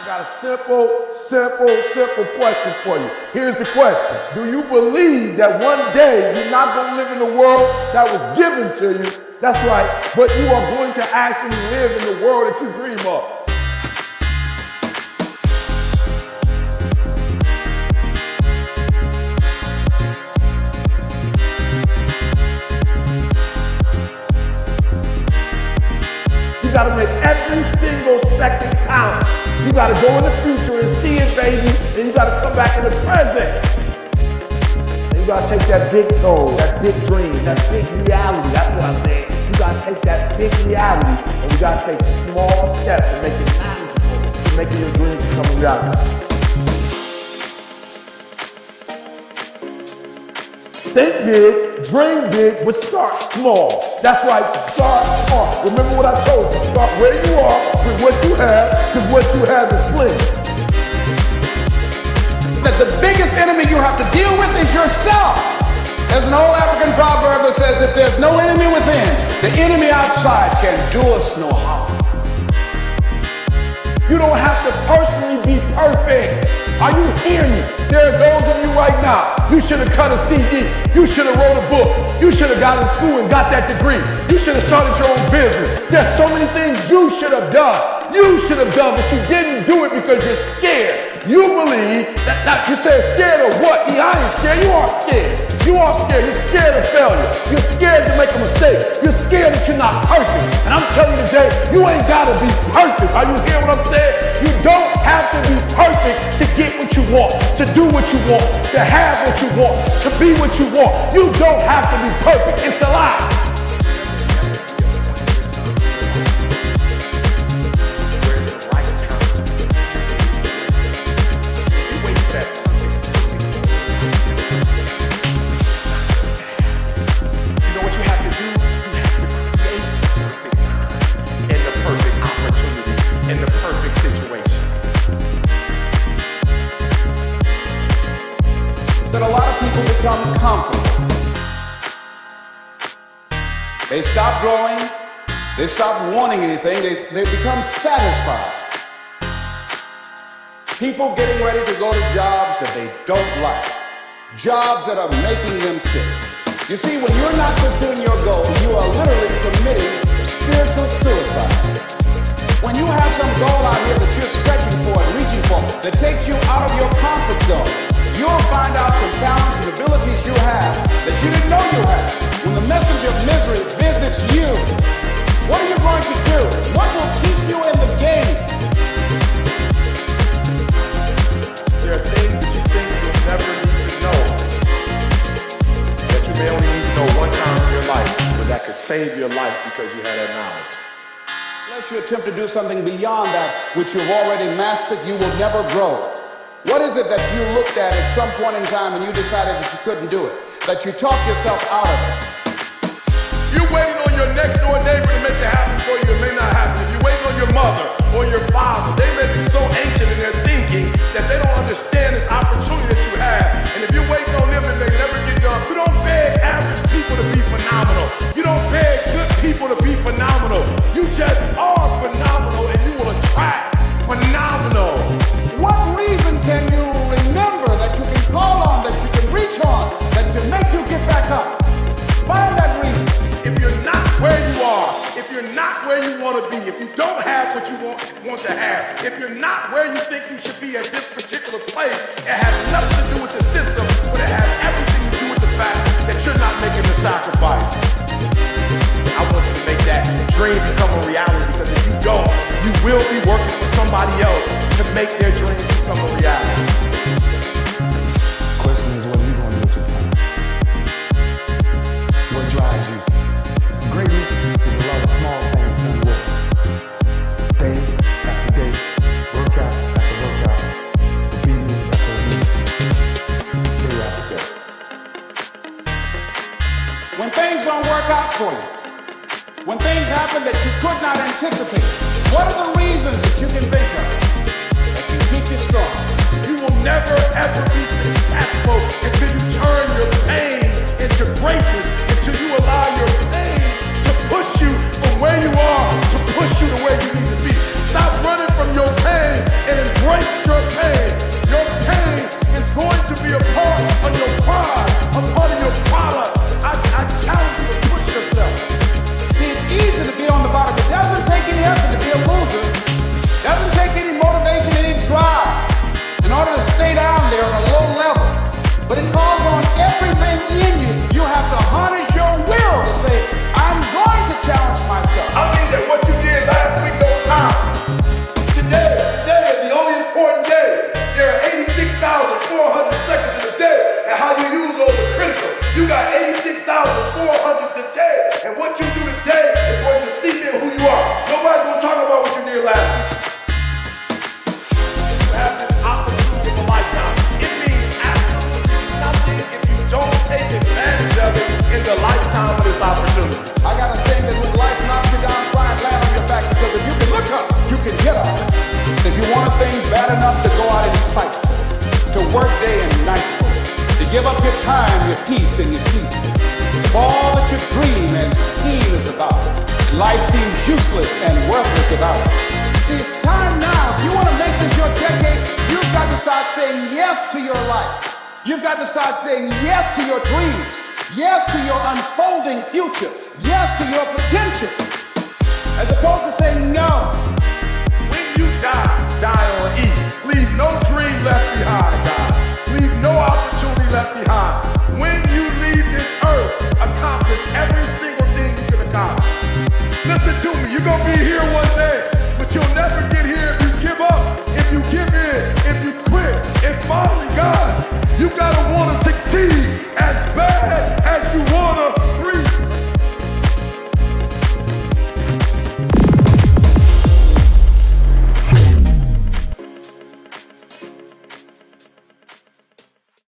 got a simple question for you. Here's the question. Do you believe that one day you're not going to live in the world that was given to you? That's right, but you are going to actually live in the world that you dream of. You gotta make every single second count. You gotta go in the future and see it, baby, and you gotta come back in the present. And you gotta take that big goal, that big dream, that big reality. That's what I'm saying. You gotta take that big reality, and you gotta take small steps and make it manageable to making your dreams become a reality. Think big, dream big, but start small. That's right, start small. Remember what I told you, start where you are with what you have, because what you have is plenty. That the biggest enemy you have to deal with is yourself. There's an old African proverb that says, if there's no enemy within, the enemy outside can do us no harm. You don't have to personally be perfect. Are you hearing me? There are those of you right now, you should have cut a CD. You should have wrote a book. You should have got in school and got that degree. You should have started your own business. There's so many things you should have done. You should have done, but you didn't do it because you're scared. You believe that you said scared of what? I ain't scared. You are scared. You are scared. You're scared of failure. You're scared to make a mistake. You're scared that you're not perfect. And I'm telling you today, you ain't got to be perfect. Are you hearing what I'm saying? You don't have to be perfect to get what you want, to do what you want, to have what you want, to be what you want. You don't have to be perfect. It's a lie. That a lot of people become comfortable. They stop growing. They stop wanting anything. They become satisfied. People getting ready to go to jobs that they don't like. Jobs that are making them sick. You see, when you're not pursuing your goal, you are literally committing spiritual suicide. When you have some goal out here that you're stretching for and reaching for that takes you out of your comfort zone, you'll find out some talents and abilities you have that you didn't know you had. When the messenger of misery visits you, what are you going to do? What will keep you in the game? There are things that you think you'll never need to know, that you may only need to know one time in your life, but that could save your life because you had that knowledge. Unless you attempt to do something beyond that which you've already mastered, you will never grow. What is it that you looked at some point in time and you decided that you couldn't do it? That you talked yourself out of it? You're waiting on your next door neighbor to make it happen for you. It may not happen. If you're waiting on your mother or your father, they may be so ancient in their thinking that they don't understand this opportunity that you have. And if you're waiting on them, it may never get done. You don't beg average people to be phenomenal. You don't beg good people to be phenomenal. You just are phenomenal and you will attract phenomenal. What reason can you remember that you can call on, that you can reach on, that can make you get back up? Find that reason. If you're not where you are, if you're not where you want to be, if you don't have what you want to have, if you're not where you think you should be at this particular place, it has nothing to do with the system, but it has everything to do with the fact that you're not making the sacrifice. I want you to make that dream become a reality, because if you don't, you will be working for somebody else to make their dreams become a reality. Question is, what are you going to do with your time? What drives you? Greatness is a lot of small things done well. Day after day, workout after workout, obedience after obedience, day after day. When things don't work out for you, when things happen that you could not anticipate, what are the reasons that you can think of that can keep you strong? You will never ever be successful until you turn your pain into greatness, until you allow your pain to push you from where you are to push you to where you need to be. Stop running from your pain and embrace There are 86,400 seconds in a day, and how you use those are critical. You got 86,400 today, and what you do today is going to seep in who you are. Nobody's going to talk about what you did last week. You have this opportunity of a lifetime. It means absolutely nothing if you don't take advantage of it in the lifetime of this opportunity. I got a saying that when life knocks you down, try and land on your back, because if you can look up, you can get up. If you want a thing bad enough to go out and fight for it, to work day and night for it, to give up your time, your peace, and your sleep, if all that you dream and scheme is about, life seems useless and worthless without it. See, it's time now. If you want to make this your decade, you've got to start saying yes to your life. You've got to start saying yes to your dreams, yes to your unfolding future, yes to your potential, as opposed to saying no. When you die, die on E. Leave no dream left behind, guys. Leave no opportunity left behind. When you leave this earth, accomplish every single thing you can accomplish. Listen to me, you're gonna be here one day, but you'll never get